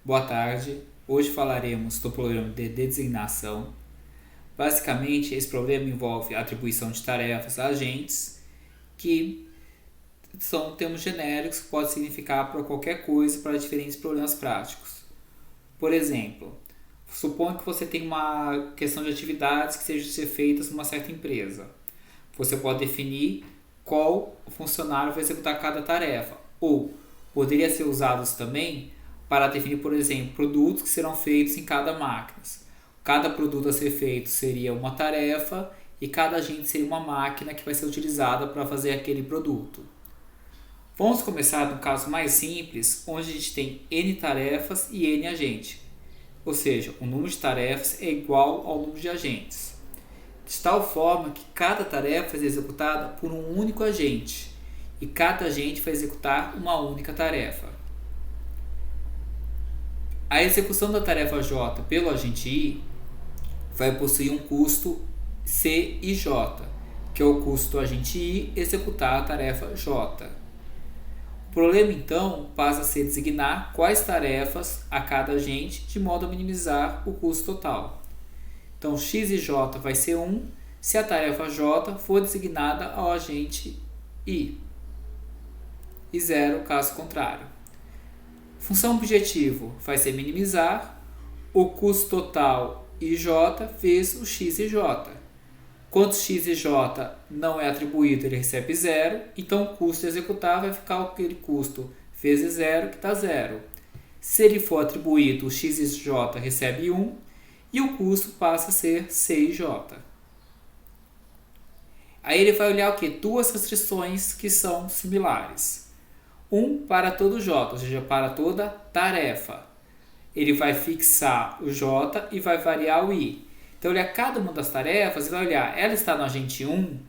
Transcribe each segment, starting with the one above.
Boa tarde. Hoje falaremos do problema de designação. Basicamente, esse problema envolve a atribuição de tarefas a agentes, que são termos genéricos que podem significar para qualquer coisa para diferentes problemas práticos. Por exemplo, suponha que você tem uma questão de atividades que sejam ser feitas numa certa empresa. Você pode definir qual funcionário vai executar cada tarefa, ou poderia ser usados também para definir, por exemplo, produtos que serão feitos em cada máquina. Cada produto a ser feito seria uma tarefa e cada agente seria uma máquina que vai ser utilizada para fazer aquele produto. Vamos começar no caso mais simples, onde a gente tem N tarefas e N agentes. Ou seja, o número de tarefas é igual ao número de agentes. De tal forma que cada tarefa é executada por um único agente e cada agente vai executar uma única tarefa. A execução da tarefa J pelo agente I vai possuir um custo C e J, que é o custo do agente I executar a tarefa J. O problema então passa a ser designar quais tarefas a cada agente de modo a minimizar o custo total. Então X e J vai ser 1 se a tarefa J for designada ao agente I, e 0 caso contrário. Função objetivo vai ser minimizar o custo total IJ vezes o X e J. Quando X e J não é atribuído, ele recebe 0, então o custo de executar vai ficar aquele custo vezes 0, que está 0. Se ele for atribuído, o X e J recebe 1 e o custo passa a ser C e J. Aí ele vai olhar o que? Duas restrições que são similares. 1 para todo J, ou seja, para toda tarefa. Ele vai fixar o J e vai variar o I. Então, olhar cada uma das tarefas e vai olhar, ela está no agente 1,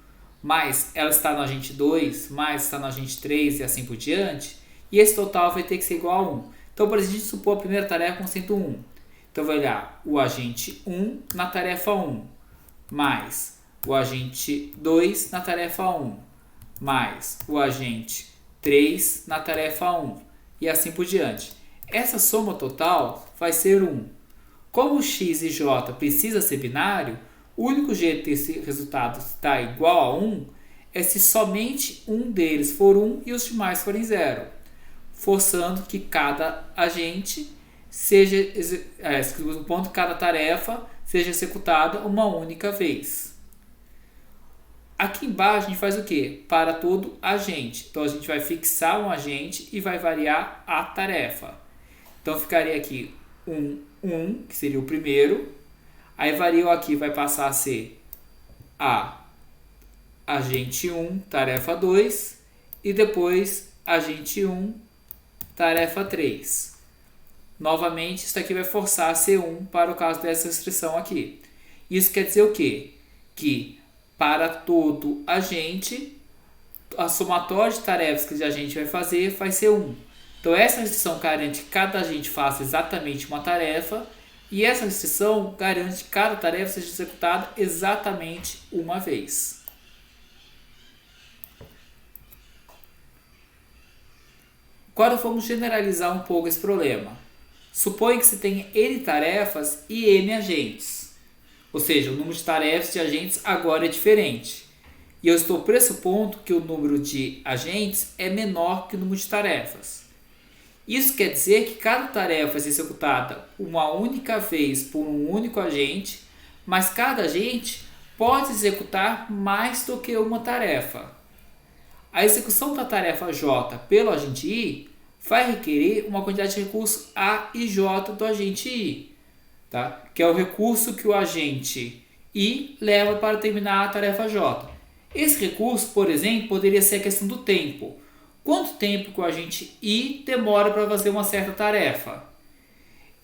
mais ela está no agente 2, mais está no agente 3 e assim por diante. E esse total vai ter que ser igual a 1. Então, por exemplo, a gente supor a primeira tarefa com sendo 1. Então, vai olhar o agente 1 na tarefa 1, mais o agente 2 na tarefa 1, mais o agente 3 na tarefa 1 e assim por diante. Essa soma total vai ser 1. Como x e j precisa ser binário, o único jeito desse resultado estar igual a 1 é se somente um deles for 1 e os demais forem 0, forçando que cada agente seja, o ponto de cada tarefa seja executada uma única vez. Aqui embaixo a gente faz o quê? Para todo agente. Então a gente vai fixar um agente e vai variar a tarefa. Então ficaria aqui 1, que seria o primeiro. Aí variou aqui, vai passar a ser a agente 1, tarefa 2. E depois agente 1, tarefa 3. Novamente, isso aqui vai forçar a ser 1 para o caso dessa restrição aqui. Isso quer dizer o quê? Que para todo agente, a somatória de tarefas que a gente vai fazer vai ser 1. Então essa restrição garante que cada agente faça exatamente uma tarefa e essa restrição garante que cada tarefa seja executada exatamente uma vez. Agora vamos generalizar um pouco esse problema. Suponha que você tenha N tarefas e N agentes. Ou seja, o número de tarefas de agentes agora é diferente. E eu estou pressupondo que o número de agentes é menor que o número de tarefas. Isso quer dizer que cada tarefa é executada uma única vez por um único agente, mas cada agente pode executar mais do que uma tarefa. A execução da tarefa J pelo agente I vai requerer uma quantidade de recurso A e J do agente I, tá? Que é o recurso que o agente I leva para terminar a tarefa J. Esse recurso, por exemplo, poderia ser a questão do tempo. Quanto tempo que o agente I demora para fazer uma certa tarefa?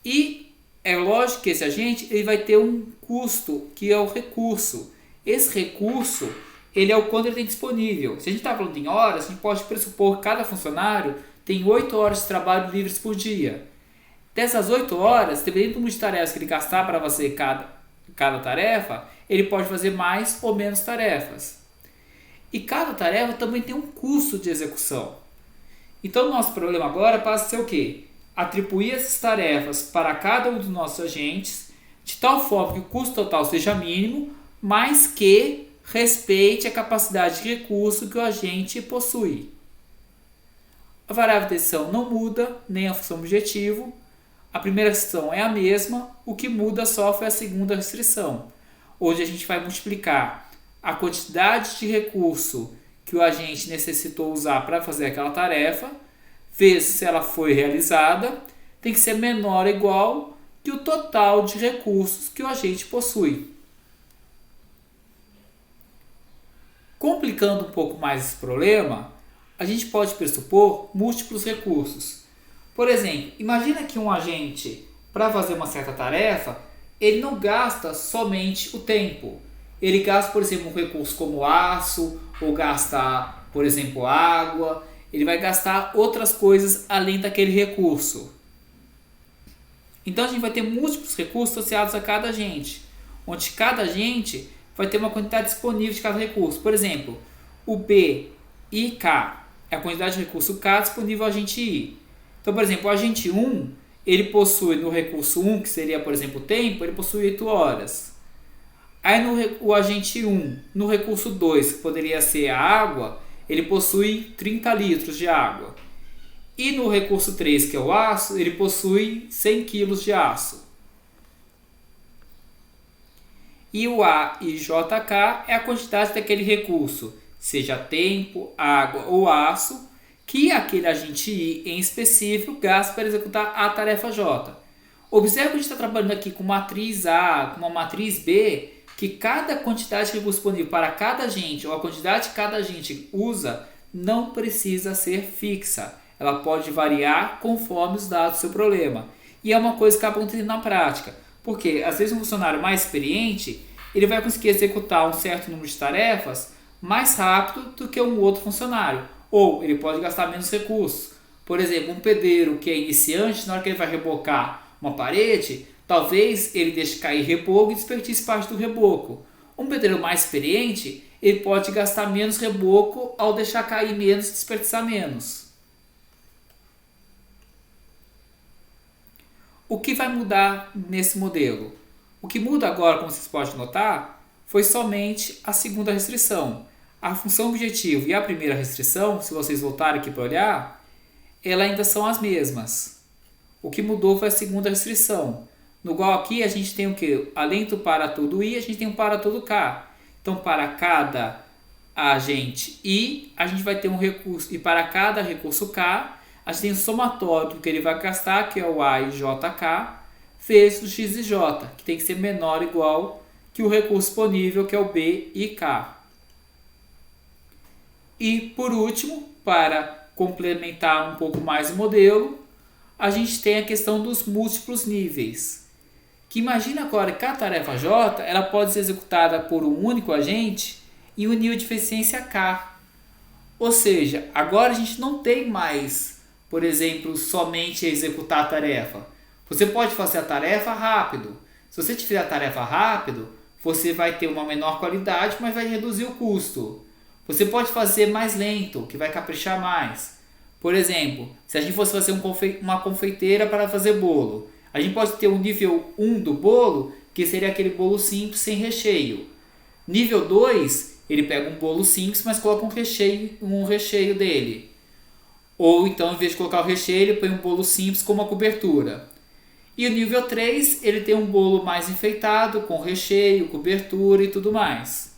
E é lógico que esse agente ele vai ter um custo, que é o recurso. Esse recurso ele é o quanto ele tem disponível. Se a gente está falando em horas, a gente pode pressupor que cada funcionário tem 8 horas de trabalho livres por dia. Dessas 8 horas, dependendo do número de tarefas que ele gastar para fazer cada tarefa, ele pode fazer mais ou menos tarefas. E cada tarefa também tem um custo de execução. Então, o nosso problema agora passa a ser o quê? atribuir essas tarefas para cada um dos nossos agentes, de tal forma que o custo total seja mínimo, mas que respeite a capacidade de recurso que o agente possui. A variável de decisão não muda, nem a função objetivo. A primeira restrição é a mesma, o que muda só foi a segunda restrição, onde a gente vai multiplicar a quantidade de recurso que o agente necessitou usar para fazer aquela tarefa, vezes se ela foi realizada, tem que ser menor ou igual que o total de recursos que o agente possui. Complicando um pouco mais esse problema, a gente pode pressupor múltiplos recursos. Por exemplo, imagina que um agente, para fazer uma certa tarefa, ele não gasta somente o tempo. Ele gasta, por exemplo, um recurso como aço, ou gasta, por exemplo, água. Ele vai gastar outras coisas além daquele recurso. Então a gente vai ter múltiplos recursos associados a cada agente, onde cada agente vai ter uma quantidade disponível de cada recurso. Por exemplo, o B e K é a quantidade de recurso K disponível ao agente I. Então, por exemplo, o agente 1, ele possui no recurso 1, que seria, por exemplo, o tempo, ele possui 8 horas. Aí o agente 1, no recurso 2, que poderia ser a água, ele possui 30 litros de água. E no recurso 3, que é o aço, ele possui 100 kg de aço. E o A e JK é a quantidade daquele recurso, seja tempo, água ou aço, que aquele agente I em específico gasta para executar a tarefa J. Observe que a gente está trabalhando aqui com matriz A, com uma matriz B, que cada quantidade de recurso disponível para cada agente, ou a quantidade que cada agente usa, não precisa ser fixa. Ela pode variar conforme os dados do seu problema. E é uma coisa que acaba acontecendo na prática. Porque, às vezes, um funcionário mais experiente, ele vai conseguir executar um certo número de tarefas mais rápido do que um outro funcionário. Ou ele pode gastar menos recursos. Por exemplo, um pedreiro que é iniciante, na hora que ele vai rebocar uma parede, talvez ele deixe cair reboco e desperdice parte do reboco. Um pedreiro mais experiente, ele pode gastar menos reboco ao deixar cair menos e desperdiçar menos. O que vai mudar nesse modelo? O que muda agora, como vocês podem notar, foi somente a segunda restrição. A função objetivo e a primeira restrição, se vocês voltarem aqui para olhar, elas ainda são as mesmas. O que mudou foi a segunda restrição. No igual aqui a gente tem o que? Além do para todo I, a gente tem um para todo K. Então para cada agente I, a gente vai ter um recurso. E para cada recurso K, a gente tem o somatório do que ele vai gastar, que é o A e JK, vezes o X e J, que tem que ser menor ou igual que o recurso disponível, que é o B e K. E por último, para complementar um pouco mais o modelo, a gente tem a questão dos múltiplos níveis. Que imagina agora que a tarefa J ela pode ser executada por um único agente em um nível de eficiência K. Ou seja, agora a gente não tem mais, por exemplo, somente executar a tarefa. Você pode fazer a tarefa rápido. Se você fizer a tarefa rápido, você vai ter uma menor qualidade, mas vai reduzir o custo. Você pode fazer mais lento, que vai caprichar mais. Por exemplo, se a gente fosse fazer uma confeiteira para fazer bolo, a gente pode ter o nível 1 do bolo, que seria aquele bolo simples sem recheio. Nível 2, ele pega um bolo simples, mas coloca um recheio dele. Ou então, em vez de colocar o recheio, ele põe um bolo simples com uma cobertura. E o nível 3, ele tem um bolo mais enfeitado, com recheio, cobertura e tudo mais.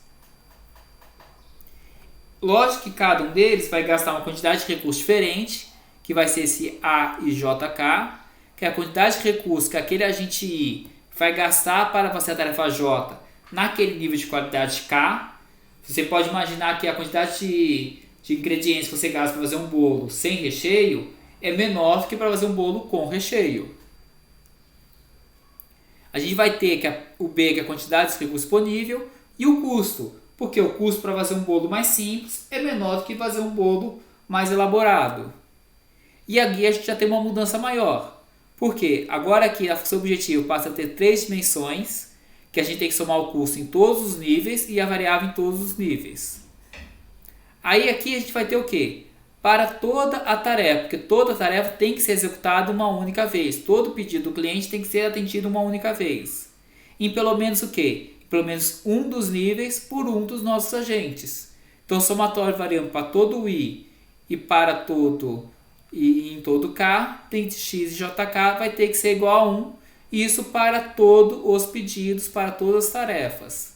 Lógico que cada um deles vai gastar uma quantidade de recursos diferente, que vai ser esse A e JK, que é a quantidade de recursos que aquele agente I vai gastar para fazer a tarefa J naquele nível de qualidade K. Você pode imaginar que a quantidade de ingredientes que você gasta para fazer um bolo sem recheio é menor do que para fazer um bolo com recheio. A gente vai ter que o B, que é a quantidade de recurso disponível, e o custo, porque o custo para fazer um bolo mais simples é menor do que fazer um bolo mais elaborado. E aqui a gente já tem uma mudança maior. Porque agora aqui a função objetivo passa a ter 3 dimensões, que a gente tem que somar o custo em todos os níveis e a variável em todos os níveis. Aí aqui a gente vai ter o quê? para toda a tarefa, porque toda tarefa tem que ser executada uma única vez. Todo pedido do cliente tem que ser atendido uma única vez. Em pelo menos o quê? Pelo menos um dos níveis por um dos nossos agentes. Então, somatório variando para todo o I e para todo e em todo K, tem X e JK vai ter que ser igual a 1. Isso para todos os pedidos, para todas as tarefas.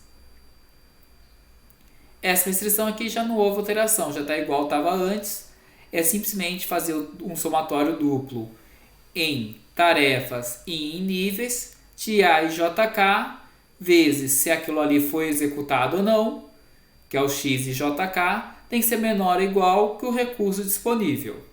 Essa restrição aqui já não houve alteração, já está igual estava antes. É simplesmente fazer um somatório duplo em tarefas e em níveis de A e JK, vezes se aquilo ali foi executado ou não, que é o X e JK, tem que ser menor ou igual que o recurso disponível.